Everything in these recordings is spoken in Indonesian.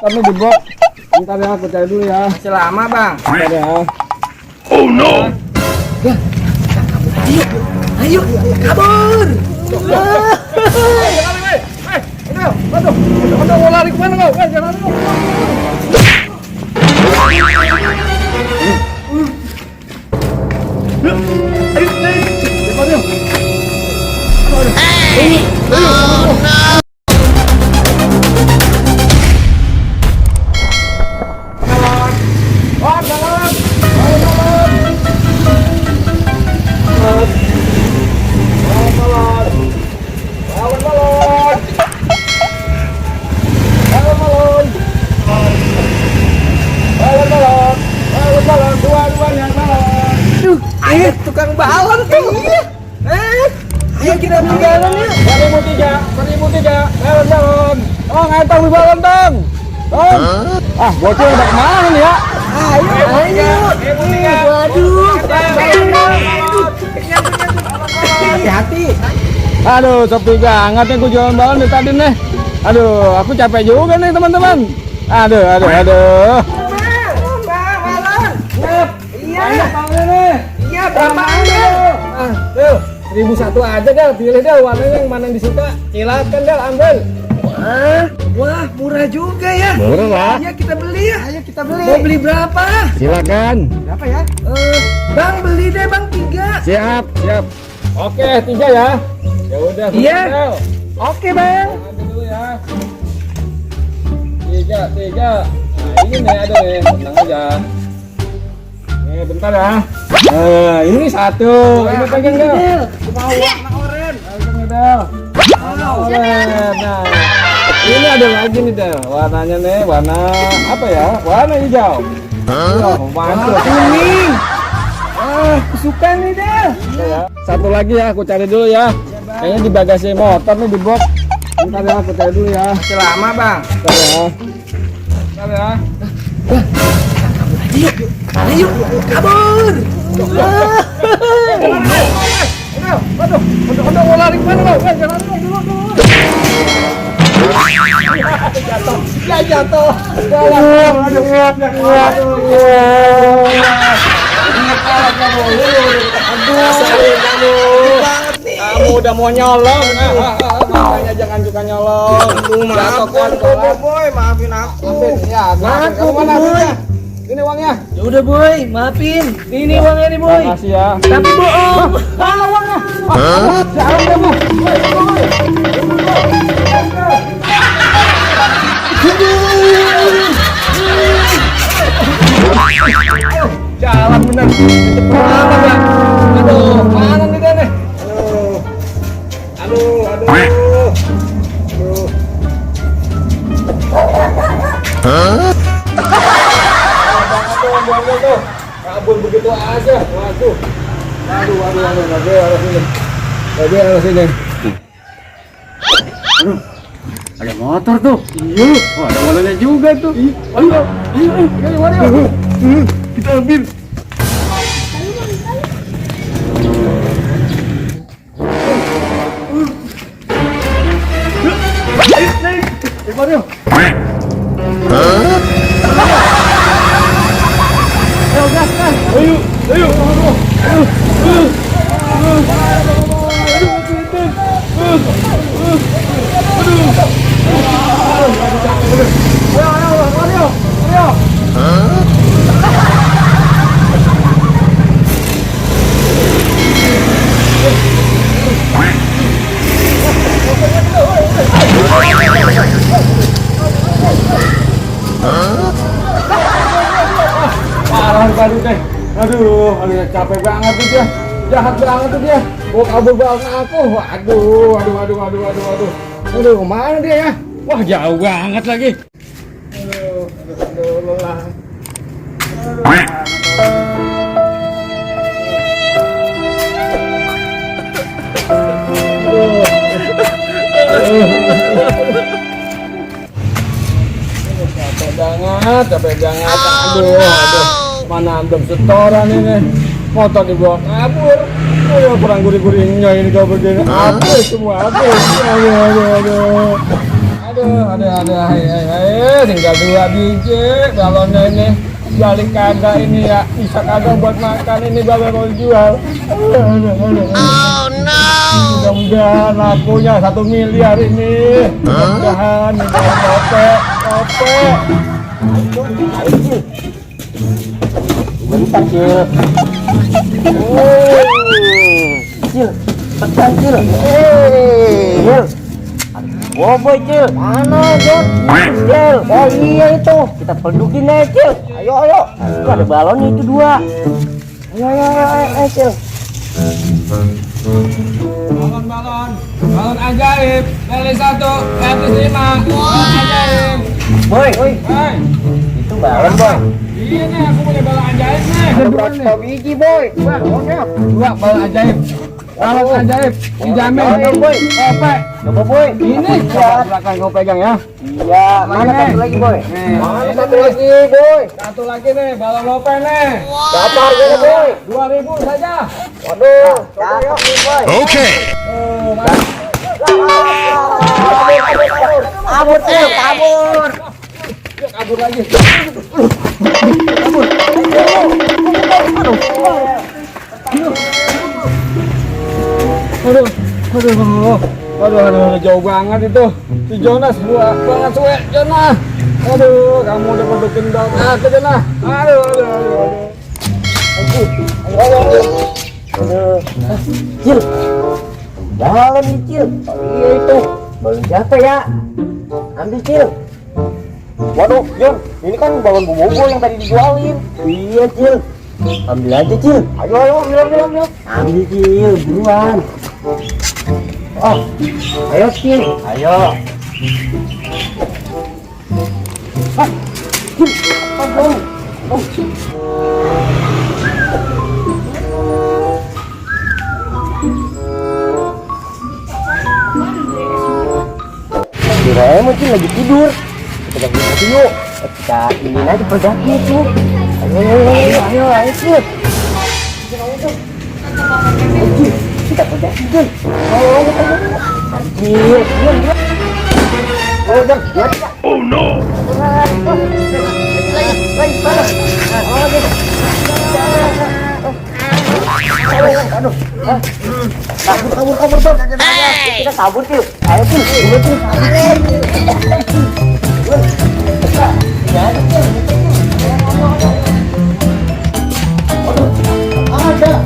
motor nih di box. Bentar ya, aku cari dulu ya. Masih lama bang. Bentar ya. Oh no. Ayo kabur. Aduh, mau lari kemana kau? Jangan lari. Ayo tukang balon tuh. Ayo kita beli balon ya. 1003, balon. Oh, ngantong beli balon dong. Ah, bocil udah kemana nih ya? Ayo. Waduh. Hati-hati. Aduh, sepi banget nih, gue jualan balon dari tadi nih. Aduh, aku capek juga nih teman-teman. Aduh. Iya. Balonnya nih. Iya, berapaan deh? Tuh, 1001 aja Del, pilih Del warnanya yang mana yang disuka. Silakan Del, ambil. Wah, murah juga ya. Murah lah. Iya, kita beli ya. Ayo kita beli. Mau beli berapa? Silakan. Berapa ya? Bang, beli deh Bang 3. Siap. Oke, 3 ya. Ya udah. Iya. Del. Oke, Bang. Ambil dulu ya. 3. Nah, ini nih ada nih, tenang aja. Nih, bentar ya. Ini 1. Ini pegang Del. Mau warna oranye. Pegang Del. Nah, ini ada lagi nih Del. Warnanya nih, warna apa ya? Warna hijau. Mantap. Kuning. Suka nih Del. Ya. Satu lagi ya, aku cari dulu ya. Kayaknya di bagasi motor nih di box. Bentar ya, aku cari dulu ya. Masih lama Bang. Bentar ya. Ayo kabur. Aduh, mau lari kemana lo? Jangan lari dulu. Jatuh. Kamu udah mau nyolong, makanya jangan suka nyolong. Maaf boy, maafin aku. Ya, Maafin mana boy. duitnya? Ini uangnya. Ya udah boy, maafin. Ini uangnya nih boy. Makasih ya. Tapi bohong. Mana uangnya? Jalan deh, jalan bener. Mana ya? Aduh, mana nih dia nih? Aduh. Tuh. Kabur begitu aja. Waduh. Lagi sini. Ada motor tuh. Iya. Oh, ada motornya juga tuh. Ayo. Kita ambil. Mario. Ayo gas. Ayo. Parah tadi teh. Aduh, capek banget tuh dia. Jahat banget tuh dia. Mau kabur banget aku. Aduh. Aduh, kemana dia ya? Wah, jauh banget lagi. Aduh, lelah. Capek banget. Aduh. Mana belum setoran ini. Motor dibawa kabur. Ayo kurang gurih-gurihnya ini kau begini. Habis semua. Aduh. Aduh, tinggal 2 biji balonnya ini. Balik kagak ini ya, bisa kagak buat makan ini babe mau jual. Oh no. Mudah-mudahan lakunya 1 miliar ini. Mudah-mudahan ini gope. Bentar, Cil. Cil, tekan, Cil. Cil. Boboy, Cil. Mana, Jod? Cil. Oh iya itu. Kita pedukin aja, Cil. Ayo. Itu ada balonnya itu 2. Ayo, Cil. Balon ajaib, beli 1, 105. Balon ajaib. Boy. Hai. Itu balon, Boy. Iya nih, aku punya balon ajaib nih. Ada berapa biji, Boy? 2 balon ajaib. Balon ajaib, dijamin. Boy. Gope. Coba, Boy. Ini coba belakang kau pegang ya. Iya, mana satu lagi, Boy? Mana satu lagi, Boy? Satu lagi nih, balon lope nih. Berapa harganya, Boy? 2.000 saja. Waduh, cakep nih, Boy. Okay. Kabur, Cil, kabur. Kabur lagi. Aduh, jauh banget itu. Si Jonas, banget suwe, Jonas. Aduh, kamu udah pedukin dong aku, Jonas. Aduh. Cil, balon nih, Cil. Oh, iya itu, balon siapa ya? Ambil, Cil. Waduh, Jon, ini kan balon bobo yang tadi dijualin. Iya, Cil. Ambil aja, Cil. Ayo, ambil. Ambil, Cil, buruan. Oh, ayo, Cil. Ayo. Cil, apa dong? Doraemon, Cil, lagi tidur. Kita gangguin aja yuk. Kita ini aja produknya, Cil. Ayo, Cil. Kita produksi, Cil. Ayo. Cil. Oh no. Kabur, Bang. Kita kabur, Cil. Ayo, Cil. Cil. Ada.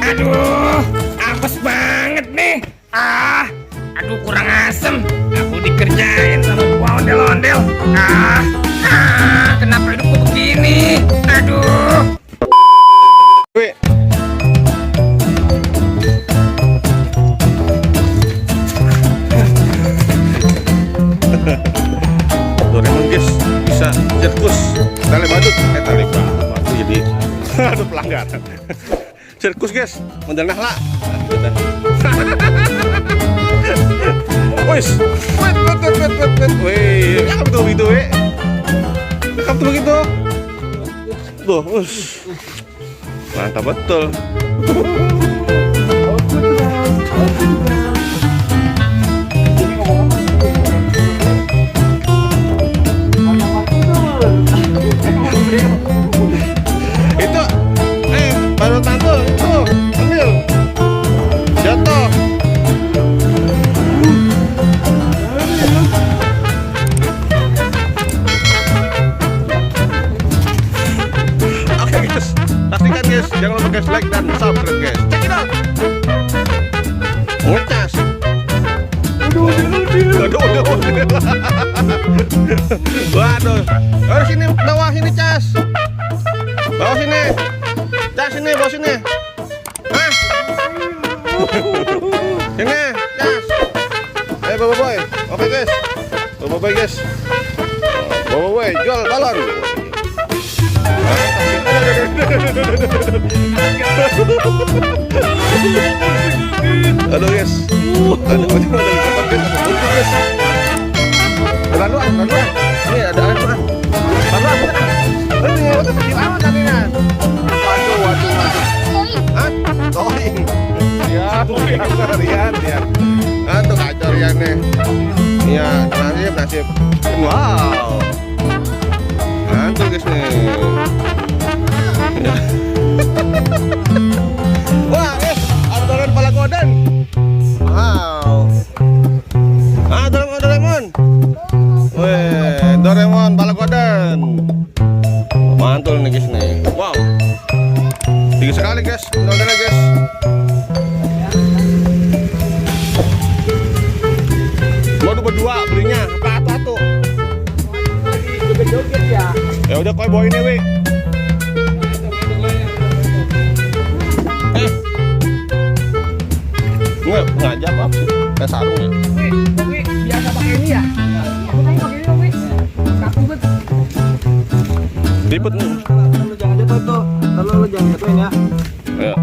Aduh, apes banget nih. Aduh kurang asem. Aku dikerjain sama gua ondel-ondel. Kenapa hidupku begini? Aduh. Doraemon guys bisa sirkus tali badut, tali batu jadi aduh pelanggaran. Sirkus guys, mendenah lah. Wes, wait, wait, ya betul begitu, kamu tuh begitu, tuh, mantap betul. Itu, baru tantul itu, ambil, jatuh. Oke guys, pastikan guys, jangan lupa guys like dan subscribe guys. Check it out. Ngecas. Waduh, harus sini bawah sini cas. Bawah sini. Cas sini, bawah sini. Hah? Sini, cas. Ayo Bobo Boy. Oke guys. Bobo Boy guys. Bobo Boy, jual balon. Aduh guys. Aduh guys. Laluan. Ini ada laluan. Laluan bukan. Ini udah kecil amat tadinya. Waduh. Hah? Toing. Ya, lihat. Tuh kacau Rian nih. Iya, nasib. Wow. Mantul guys nih. Ya. Wah, guys, ada Doraemon kepala kodan. Wow. Doraemon. Weh, Doraemon kepala kodan. Mantul nih guys nih. Wow. Tinggi sekali guys, nontonnya guys. Baru berdua belinya, apa atu? Joget-joget ya. Ya udah kau bawa ini, Wi. Ngajak apa sih? Kayak sarung ya? Wi, biasa pakai ini ya? Aku mau pakai ini, Wi. Kaku bet. Ribet nih. Lu jangan jatuh tuh. Lu jangan jatuhin ya. Ya.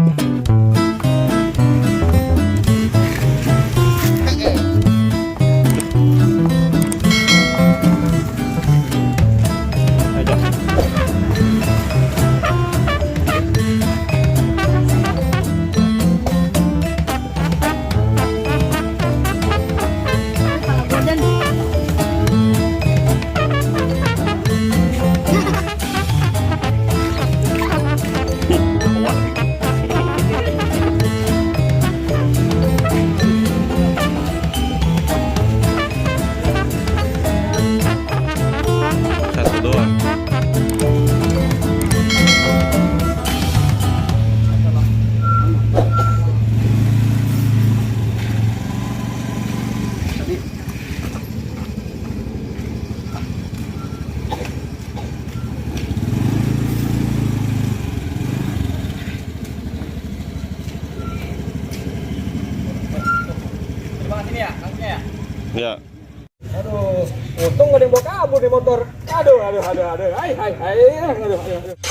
Satu doang. Ya. Aduh, untung gak ada yang bawa kabur di motor. Aduh. Hai. Aduh.